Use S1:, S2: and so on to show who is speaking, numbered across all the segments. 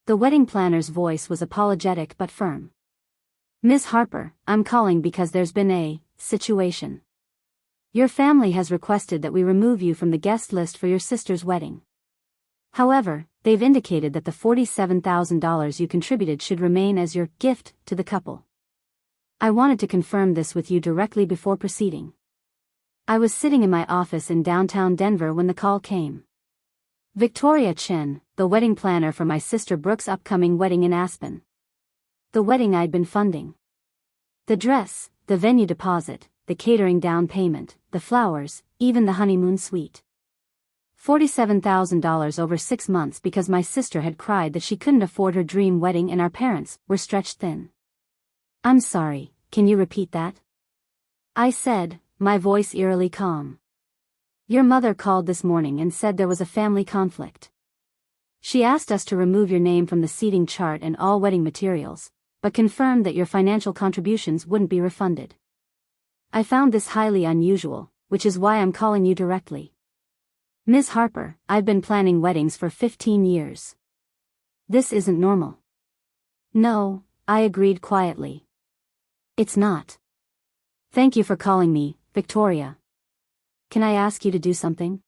S1: The wedding planner's voice was apologetic but firm. "Miss Harper, I'm calling because there's been a situation. Your family has requested that we remove you from the guest list for your sister's wedding. However, they've indicated that the $47,000 you contributed should remain as your gift to the couple. I wanted to confirm this with you directly before proceeding." I was sitting in my office in downtown Denver when the call came. Victoria Chen, the wedding planner for my sister Brooke's upcoming wedding in Aspen. The wedding I'd been funding. The dress, the venue deposit, the catering down payment, the flowers, even the honeymoon suite. $47,000 over 6 months because my sister had cried that she couldn't afford her dream wedding and our parents were stretched thin. "I'm sorry, can you repeat that?" I said, my voice eerily calm. "Your mother called this morning and said there was a family conflict. She asked us to remove your name from the seating chart and all wedding materials, but confirmed that your financial contributions wouldn't be refunded. I found this highly unusual, which is why I'm calling you directly. Ms. Harper, I've been planning weddings for 15 years. This isn't normal." "No," I agreed quietly. "It's not. Thank you for calling me, Victoria. Can I ask you to do something?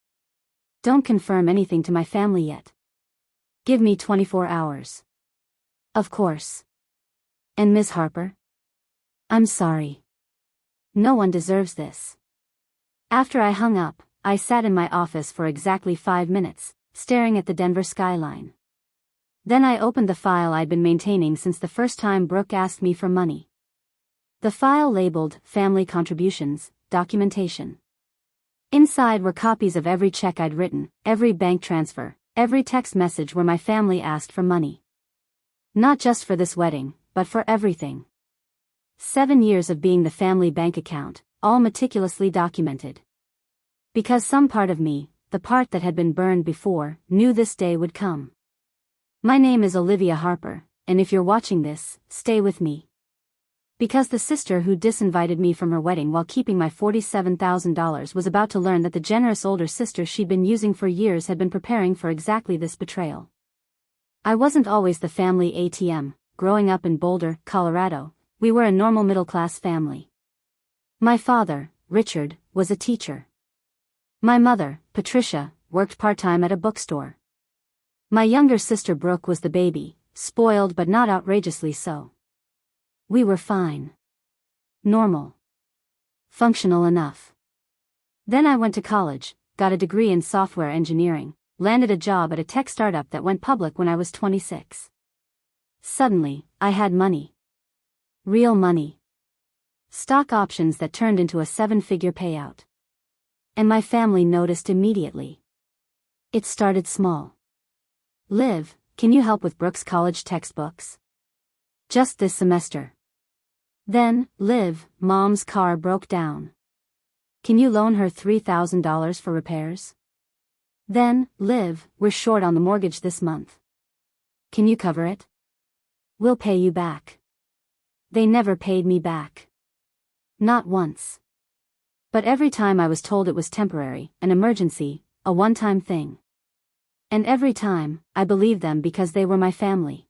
S1: Don't confirm anything to my family yet. Give me 24 hours. "Of course." "And Ms. Harper? I'm sorry. No one deserves this." After I hung up, I sat in my office for exactly 5 minutes, staring at the Denver skyline. Then I opened the file I'd been maintaining since the first time Brooke asked me for money. The file labeled Family Contributions, Documentation. Inside were copies of every check I'd written, every bank transfer, every text message where my family asked for money. Not just for this wedding, but for everything. 7 years of being the family bank account, all meticulously documented. Because some part of me, the part that had been burned before, knew this day would come. My name is Olivia Harper, and if you're watching this, stay with me. Because the sister who disinvited me from her wedding while keeping my $47,000 was about to learn that the generous older sister she'd been using for years had been preparing for exactly this betrayal. I wasn't always the family ATM. Growing up in Boulder, Colorado, we were a normal middle-class family. My father, Richard, was a teacher. My mother, Patricia, worked part-time at a bookstore. My younger sister Brooke was the baby, spoiled but not outrageously so. We were fine. Normal. Functional enough. Then I went to college, got a degree in software engineering, landed a job at a tech startup that went public when I was 26. Suddenly, I had money. Real money. Stock options that turned into a 7-figure payout. And my family noticed immediately. It started small. "Liv, can you help with Brooke's college textbooks? Just this semester." Then, "Liv, Mom's car broke down. Can you loan her $3,000 for repairs?" Then, "Liv, we're short on the mortgage this month. Can you cover it? We'll pay you back." They never paid me back. Not once. But every time I was told it was temporary, an emergency, a one-time thing. And every time, I believed them because they were my family.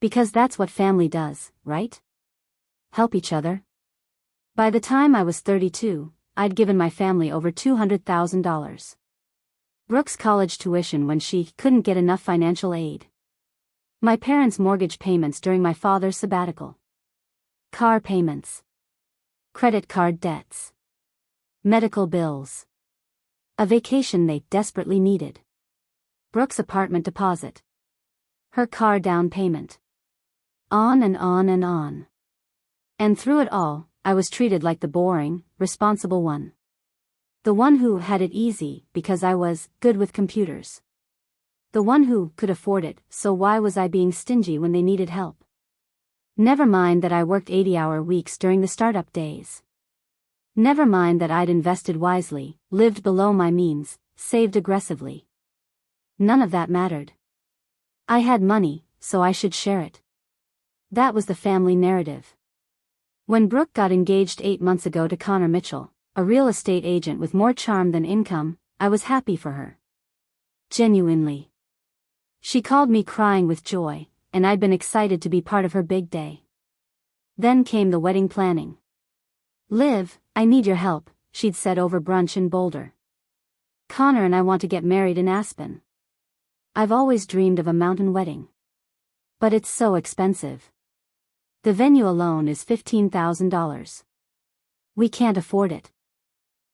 S1: Because that's what family does, right? Help each other. By the time I was 32, I'd given my family over $200,000. Brooke's college tuition when she couldn't get enough financial aid. My parents' mortgage payments during my father's sabbatical. Car payments. Credit card debts. Medical bills. A vacation they desperately needed. Brooke's apartment deposit. Her car down payment. On and on and on. And through it all, I was treated like the boring, responsible one. The one who had it easy because I was good with computers. The one who could afford it, so why was I being stingy when they needed help? Never mind that I worked 80-hour weeks during the startup days. Never mind that I'd invested wisely, lived below my means, saved aggressively. None of that mattered. I had money, so I should share it. That was the family narrative. When Brooke got engaged 8 months ago to Connor Mitchell, a real estate agent with more charm than income, I was happy for her. Genuinely. She called me crying with joy, and I'd been excited to be part of her big day. Then came the wedding planning. "Liv, I need your help," she'd said over brunch in Boulder. "Connor and I want to get married in Aspen. I've always dreamed of a mountain wedding. But it's so expensive. The venue alone is $15,000. We can't afford it.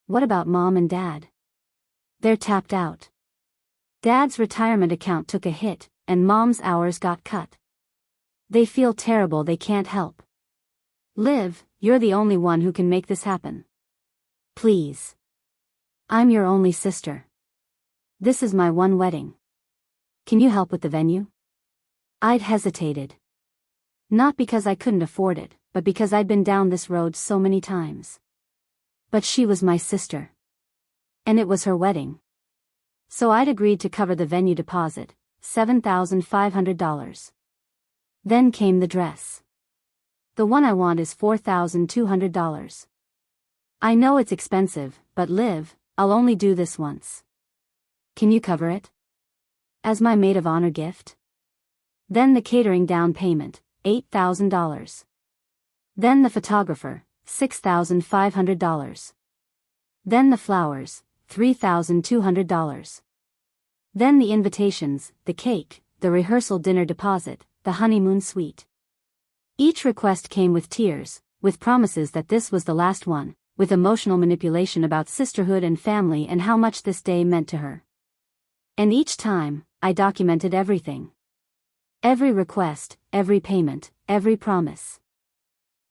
S1: What about Mom and Dad? They're tapped out. Dad's retirement account took a hit, and Mom's hours got cut. They feel terrible they can't help. Liv, you're the only one who can make this happen. Please. I'm your only sister. This is my one wedding. Can you help with the venue?" I'd hesitated. Not because I couldn't afford it, but because I'd been down this road so many times. But she was my sister. And it was her wedding. So I'd agreed to cover the venue deposit, $7,500. Then came the dress. "The one I want is $4,200. I know it's expensive, but Liv, I'll only do this once. Can you cover it? As my maid of honor gift?" Then the catering down payment, $8,000. Then the photographer, $6,500. Then the flowers, $3,200. Then the invitations, the cake, the rehearsal dinner deposit, the honeymoon suite. Each request came with tears, with promises that this was the last one, with emotional manipulation about sisterhood and family and how much this day meant to her. And each time, I documented everything. Every request, every payment, every promise.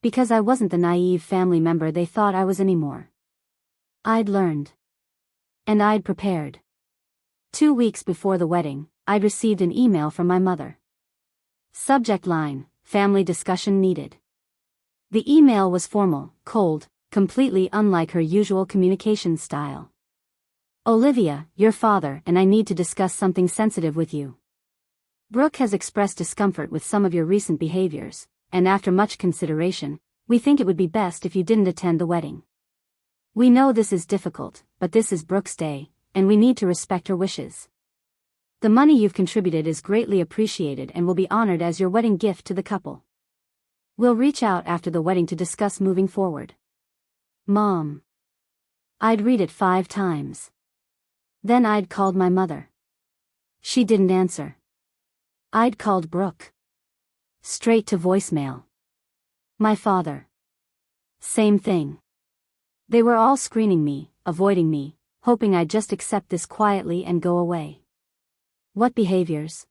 S1: Because I wasn't the naive family member they thought I was anymore. I'd learned. And I'd prepared. 2 weeks before the wedding, I'd received an email from my mother. Subject line, family discussion needed. The email was formal, cold, completely unlike her usual communication style. "Olivia, your father and I need to discuss something sensitive with you. Brooke has expressed discomfort with some of your recent behaviors, and after much consideration, we think it would be best if you didn't attend the wedding. We know this is difficult, but this is Brooke's day, and we need to respect her wishes. The money you've contributed is greatly appreciated and will be honored as your wedding gift to the couple. We'll reach out after the wedding to discuss moving forward. Mom." I'd read it 5 times. Then I'd called my mother. She didn't answer. I'd called Brooke. Straight to voicemail. My father. Same thing. They were all screening me, avoiding me, hoping I'd just accept this quietly and go away. What behaviors?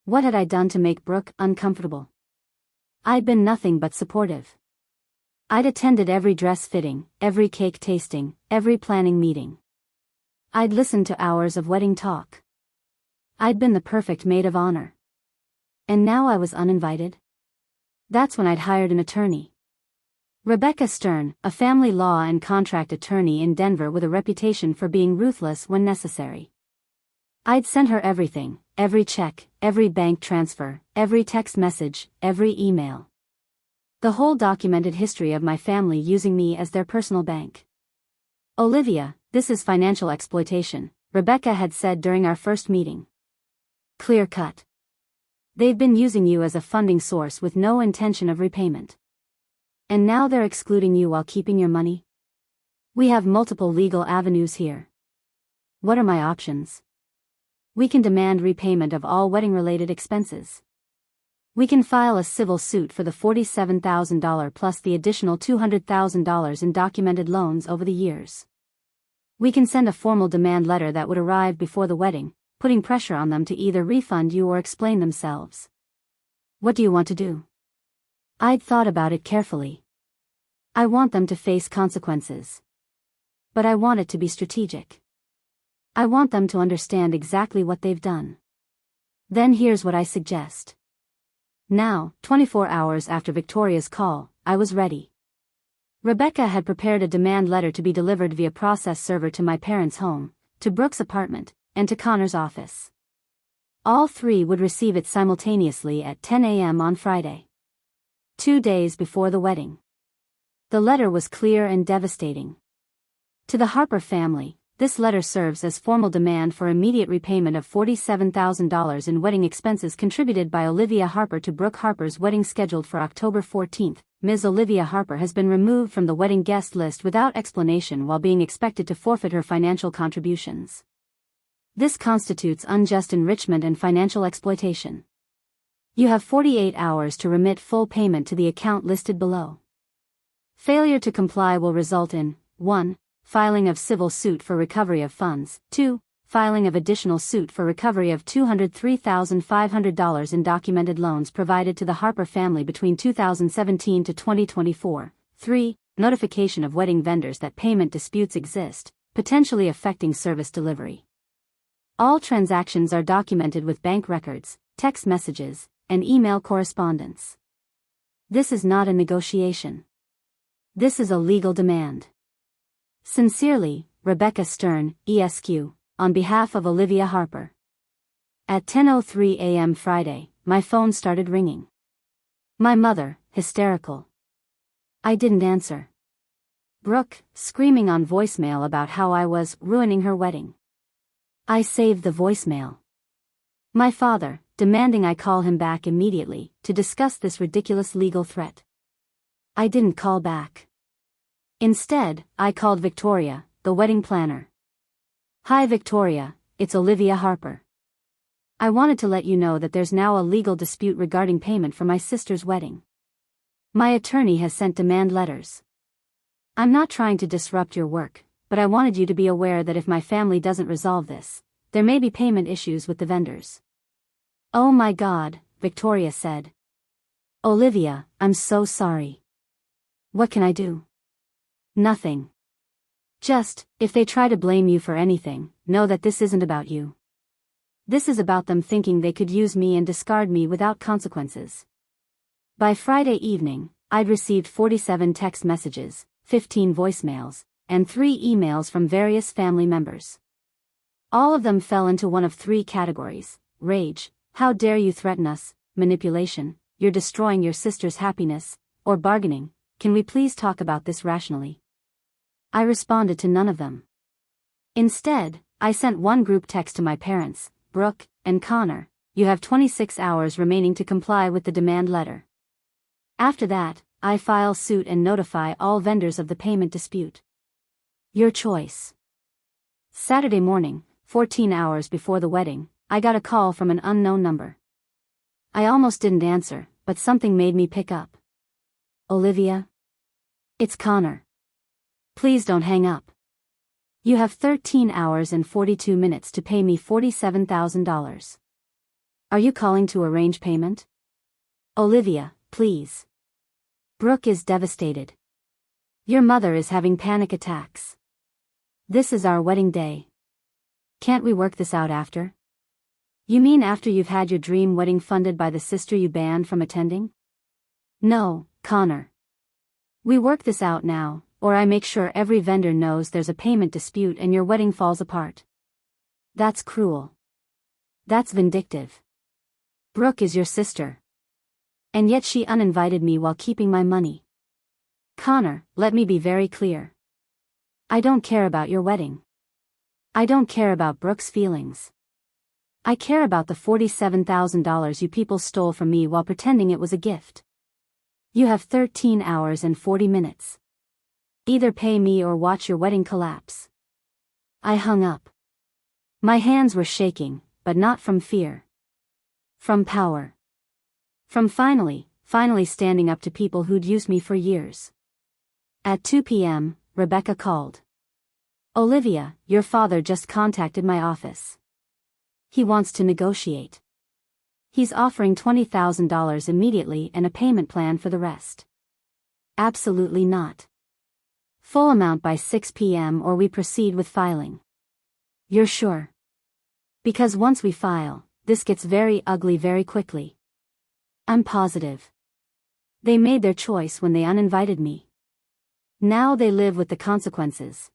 S1: What had I done to make Brooke uncomfortable? I'd been nothing but supportive. I'd attended every dress fitting, every cake tasting, every planning meeting. I'd listened to hours of wedding talk. I'd been the perfect maid of honor. And now I was uninvited? That's when I'd hired an attorney. Rebecca Stern, a family law and contract attorney in Denver with a reputation for being ruthless when necessary. I'd sent her everything, every check, every bank transfer, every text message, every email. The whole documented history of my family using me as their personal bank. "Olivia, this is financial exploitation," Rebecca had said during our first meeting. "Clear cut. They've been using you as a funding source with no intention of repayment. And now they're excluding you while keeping your money? We have multiple legal avenues here. What are my options? We can demand repayment of all wedding-related expenses. We can file a civil suit for the $47,000 plus the additional $200,000 in documented loans over the years. We can send a formal demand letter that would arrive before the wedding, putting pressure on them to either refund you or explain themselves. What do you want to do?" I'd thought about it carefully. I want them to face consequences. But I want it to be strategic. I want them to understand exactly what they've done. Then here's what I suggest. Now, 24 hours after Victoria's call, I was ready. Rebecca had prepared a demand letter to be delivered via process server to my parents' home, to Brooke's apartment, and to Connor's office. All 3 would receive it simultaneously at 10 a.m. on Friday. 2 days before the wedding. The letter was clear and devastating. To the Harper family, This letter serves as formal demand for immediate repayment of $47,000 in wedding expenses contributed by Olivia Harper to Brooke Harper's wedding scheduled for October 14. Ms. Olivia Harper has been removed from the wedding guest list without explanation while being expected to forfeit her financial contributions. This constitutes unjust enrichment and financial exploitation. You have 48 hours to remit full payment to the account listed below. Failure to comply will result in 1. Filing of civil suit for recovery of funds, 2. Filing of additional suit for recovery of $203,500 in documented loans provided to the Harper family between 2017 to 2024, 3. Notification of wedding vendors that payment disputes exist, potentially affecting service delivery. All transactions are documented with bank records, text messages, and email correspondence. This is not a negotiation. This is a legal demand. Sincerely, Rebecca Stern, ESQ, on behalf of Olivia Harper. At 10:03 a.m. Friday, my phone started ringing. My mother, hysterical. I didn't answer. Brooke, screaming on voicemail about how I was ruining her wedding. I saved the voicemail. My father, demanding I call him back immediately to discuss this ridiculous legal threat. I didn't call back. Instead, I called Victoria, the wedding planner. Hi Victoria, it's Olivia Harper. I wanted to let you know that there's now a legal dispute regarding payment for my sister's wedding. My attorney has sent demand letters. I'm not trying to disrupt your work, but I wanted you to be aware that if my family doesn't resolve this, there may be payment issues with the vendors. Oh my God, Victoria said. Olivia, I'm so sorry. What can I do? Nothing. Just, if they try to blame you for anything, know that this isn't about you. This is about them thinking they could use me and discard me without consequences. By Friday evening, I'd received 47 text messages, 15 voicemails, and 3 emails from various family members. All of them fell into one of 3 categories: rage, how dare you threaten us, manipulation, you're destroying your sister's happiness, or bargaining, can we please talk about this rationally? I responded to none of them. Instead, I sent one group text to my parents, Brooke and Connor. You have 26 hours remaining to comply with the demand letter. After that, I file suit and notify all vendors of the payment dispute. Your choice. Saturday morning, 14 hours before the wedding, I got a call from an unknown number. I almost didn't answer, but something made me pick up. Olivia? It's Connor. Please don't hang up. You have 13 hours and 42 minutes to pay me $47,000. Are you calling to arrange payment? Olivia, please. Brooke is devastated. Your mother is having panic attacks. This is our wedding day. Can't we work this out after? You mean after you've had your dream wedding funded by the sister you banned from attending? No, Connor. We work this out now, or I make sure every vendor knows there's a payment dispute and your wedding falls apart. That's cruel. That's vindictive. Brooke is your sister. And yet she uninvited me while keeping my money. Connor, let me be very clear. I don't care about your wedding. I don't care about Brooke's feelings. I care about the $47,000 you people stole from me while pretending it was a gift. You have 13 hours and 40 minutes. Either pay me or watch your wedding collapse. I hung up. My hands were shaking, but not from fear. From power. From finally standing up to people who'd used me for years. At 2 p.m., Rebecca called. Olivia, your father just contacted my office. He wants to negotiate. He's offering $20,000 immediately and a payment plan for the rest. Absolutely not. Full amount by 6 p.m. or we proceed with filing. You're sure? Because once we file, this gets very ugly very quickly. I'm positive. They made their choice when they uninvited me. Now they live with the consequences.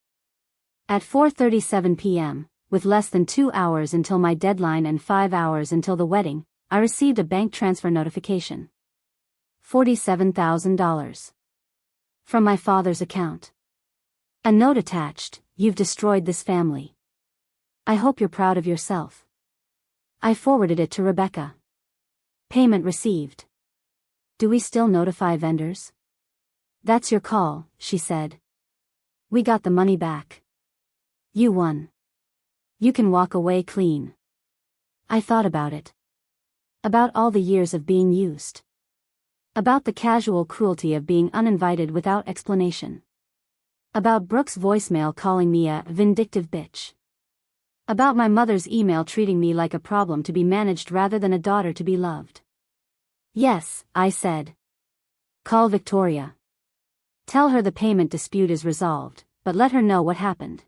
S1: At 4:37 p.m., with less than 2 hours until my deadline and 5 hours until the wedding, I received a bank transfer notification. $47,000. From my father's account. A note attached, you've destroyed this family. I hope you're proud of yourself. I forwarded it to Rebecca. Payment received. Do we still notify vendors? That's your call, she said. We got the money back. You won. You can walk away clean. I thought about it. About all the years of being used. About the casual cruelty of being uninvited without explanation. About Brooke's voicemail calling me a vindictive bitch. About my mother's email treating me like a problem to be managed rather than a daughter to be loved. Yes, I said. Call Victoria. Tell her the payment dispute is resolved, but let her know what happened.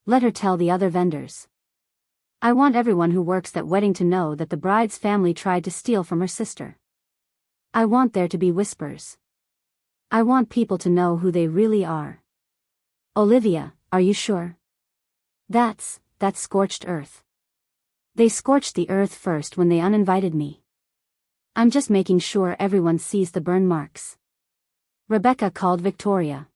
S1: Let her tell the other vendors. I want everyone who works that wedding to know that the bride's family tried to steal from her sister. I want there to be whispers. I want people to know who they really are. Olivia, are you sure? That's scorched earth. They scorched the earth first when they uninvited me. I'm just making sure everyone sees the burn marks. Rebecca called Victoria.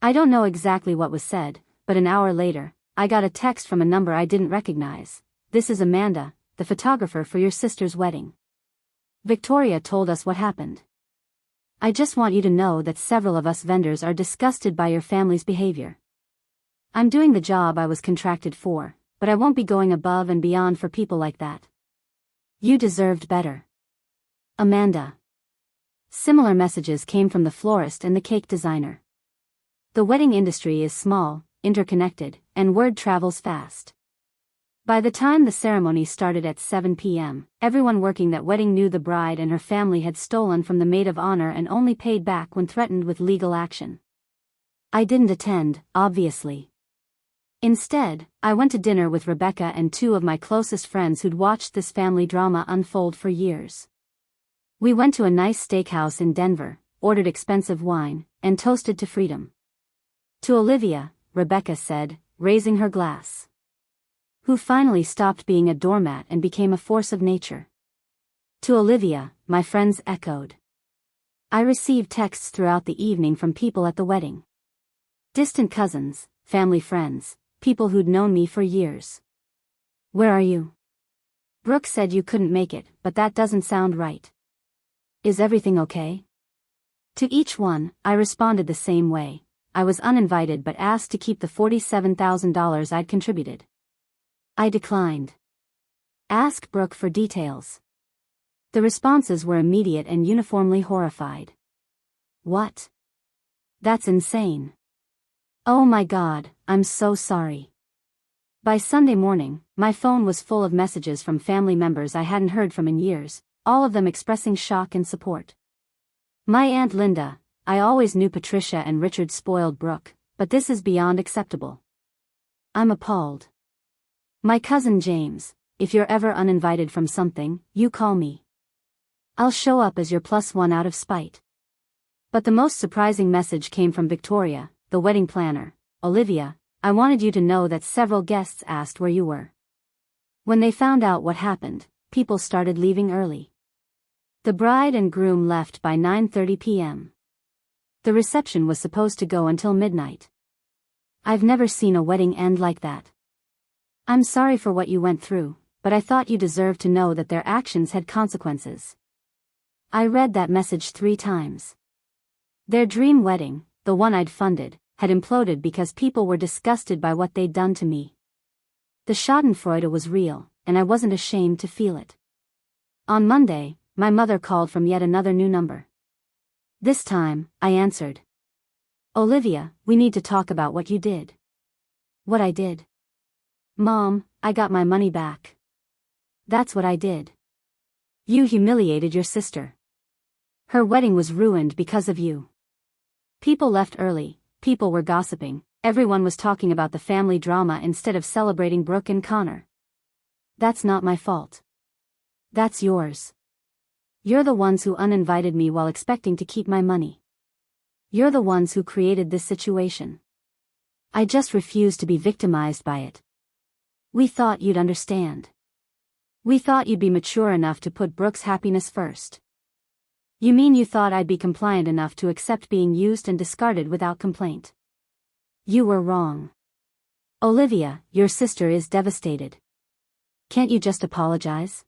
S1: I don't know exactly what was said, but an hour later, I got a text from a number I didn't recognize. This is Amanda, the photographer for your sister's wedding. Victoria told us what happened. I just want you to know that several of us vendors are disgusted by your family's behavior. I'm doing the job I was contracted for, but I won't be going above and beyond for people like that. You deserved better. Amanda. Similar messages came from the florist and the cake designer. The wedding industry is small, interconnected, and word travels fast. By the time the ceremony started at 7 p.m., everyone working that wedding knew the bride and her family had stolen from the maid of honor and only paid back when threatened with legal action. I didn't attend, obviously. Instead, I went to dinner with Rebecca and two of my closest friends who'd watched this family drama unfold for years. We went to a nice steakhouse in Denver, ordered expensive wine, and toasted to freedom. To Olivia, Rebecca said, raising her glass. Who finally stopped being a doormat and became a force of nature. To Olivia, my friends echoed. I received texts throughout the evening from people at the wedding. Distant cousins, family friends, people who'd known me for years. Where are you? Brooke said you couldn't make it, but that doesn't sound right. Is everything okay? To each one, I responded the same way. I was uninvited but asked to keep the $47,000 I'd contributed. I declined. Ask Brooke for details. The responses were immediate and uniformly horrified. What? That's insane. Oh my God, I'm so sorry. By Sunday morning, my phone was full of messages from family members I hadn't heard from in years, all of them expressing shock and support. My Aunt Linda, I always knew Patricia and Richard spoiled Brooke, but this is beyond acceptable. I'm appalled. My cousin James, if you're ever uninvited from something, you call me. I'll show up as your +1 out of spite. But the most surprising message came from Victoria, the wedding planner. Olivia, I wanted you to know that several guests asked where you were. When they found out what happened, people started leaving early. The bride and groom left by 9:30 p.m. The reception was supposed to go until midnight. I've never seen a wedding end like that. I'm sorry for what you went through, but I thought you deserved to know that their actions had consequences. I read that message 3 times. Their dream wedding, the one I'd funded, had imploded because people were disgusted by what they'd done to me. The schadenfreude was real, and I wasn't ashamed to feel it. On Monday, my mother called from yet another new number. This time, I answered. Olivia, we need to talk about what you did. What I did? Mom, I got my money back. That's what I did. You humiliated your sister. Her wedding was ruined because of you. People left early, people were gossiping, everyone was talking about the family drama instead of celebrating Brooke and Connor. That's not my fault. That's yours. You're the ones who uninvited me while expecting to keep my money. You're the ones who created this situation. I just refuse to be victimized by it. We thought you'd understand. We thought you'd be mature enough to put Brooke's happiness first. You mean you thought I'd be compliant enough to accept being used and discarded without complaint? You were wrong. Olivia, your sister is devastated. Can't you just apologize?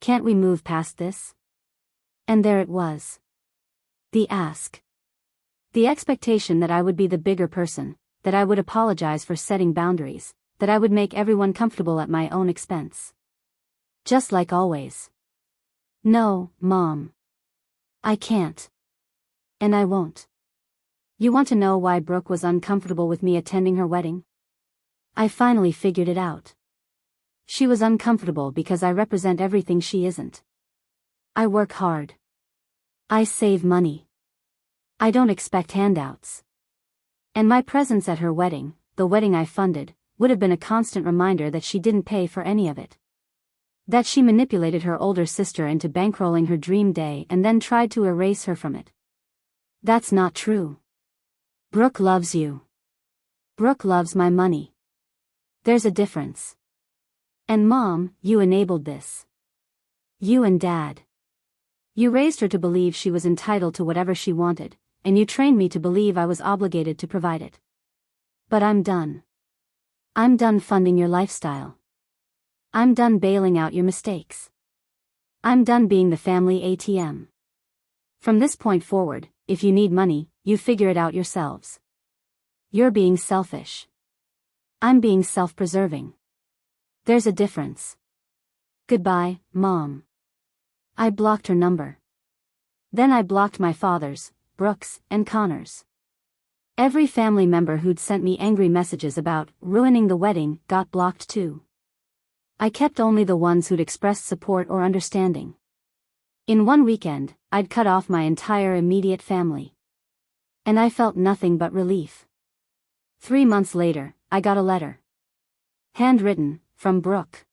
S1: Can't we move past this? And there it was. The ask. The expectation that I would be the bigger person, that I would apologize for setting boundaries, that I would make everyone comfortable at my own expense. Just like always. No, Mom. I can't. And I won't. You want to know why Brooke was uncomfortable with me attending her wedding? I finally figured it out. She was uncomfortable because I represent everything she isn't. I work hard. I save money. I don't expect handouts. And my presence at her wedding, the wedding I funded, would have been a constant reminder that she didn't pay for any of it. That she manipulated her older sister into bankrolling her dream day and then tried to erase her from it. That's not true. Brooke loves you. Brooke loves my money. There's a difference. And Mom, you enabled this. You and Dad. You raised her to believe she was entitled to whatever she wanted, and you trained me to believe I was obligated to provide it. But I'm done. I'm done funding your lifestyle. I'm done bailing out your mistakes. I'm done being the family ATM. From this point forward, if you need money, you figure it out yourselves. You're being selfish. I'm being self-preserving. There's a difference. Goodbye, Mom. I blocked her number. Then I blocked my father's, Brooke's, and Connor's. Every family member who'd sent me angry messages about ruining the wedding got blocked too. I kept only the ones who'd expressed support or understanding. In one weekend, I'd cut off my entire immediate family. And I felt nothing but relief. 3 months later, I got a letter. Handwritten, from Brooke.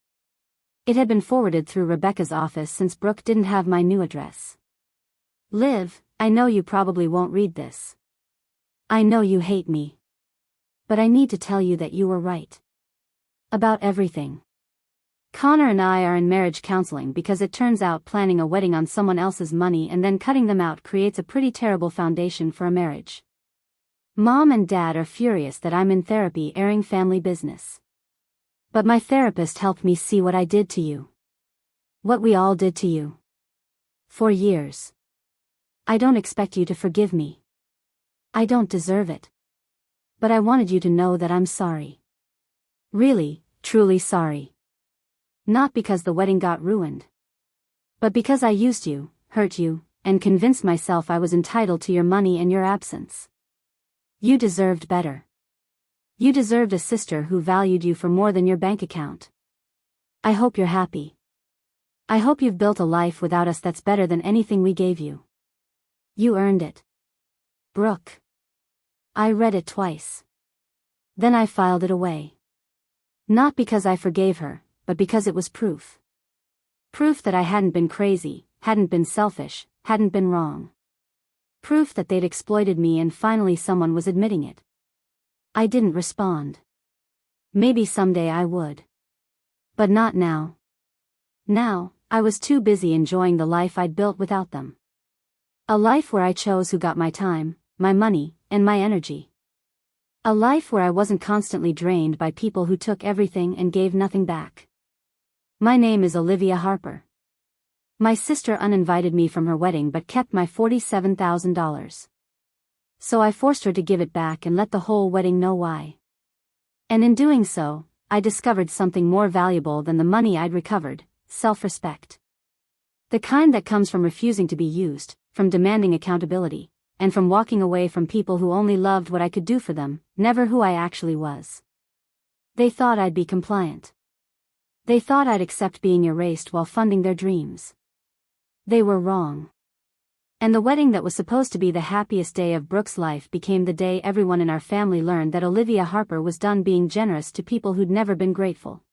S1: It had been forwarded through Rebecca's office since Brooke didn't have my new address. Liv, I know you probably won't read this. I know you hate me. But I need to tell you that you were right. About everything. Connor and I are in marriage counseling because it turns out planning a wedding on someone else's money and then cutting them out creates a pretty terrible foundation for a marriage. Mom and Dad are furious that I'm in therapy airing family business. But my therapist helped me see what I did to you. What we all did to you. For years. I don't expect you to forgive me. I don't deserve it. But I wanted you to know that I'm sorry. Really, truly sorry. Not because the wedding got ruined. But because I used you, hurt you, and convinced myself I was entitled to your money and your absence. You deserved better. You deserved a sister who valued you for more than your bank account. I hope you're happy. I hope you've built a life without us that's better than anything we gave you. You earned it. Brooke. I read it twice. Then I filed it away. Not because I forgave her, but because it was proof. Proof that I hadn't been crazy, hadn't been selfish, hadn't been wrong. Proof that they'd exploited me and finally someone was admitting it. I didn't respond. Maybe someday I would. But not now. Now, I was too busy enjoying the life I'd built without them. A life where I chose who got my time, my money, and my energy. A life where I wasn't constantly drained by people who took everything and gave nothing back. My name is Olivia Harper. My sister uninvited me from her wedding but kept my $47,000. So I forced her to give it back and let the whole wedding know why. And in doing so, I discovered something more valuable than the money I'd recovered: self-respect. The kind that comes from refusing to be used, from demanding accountability, and from walking away from people who only loved what I could do for them, never who I actually was. They thought I'd be compliant. They thought I'd accept being erased while funding their dreams. They were wrong. And the wedding that was supposed to be the happiest day of Brooke's life became the day everyone in our family learned that Olivia Harper was done being generous to people who'd never been grateful.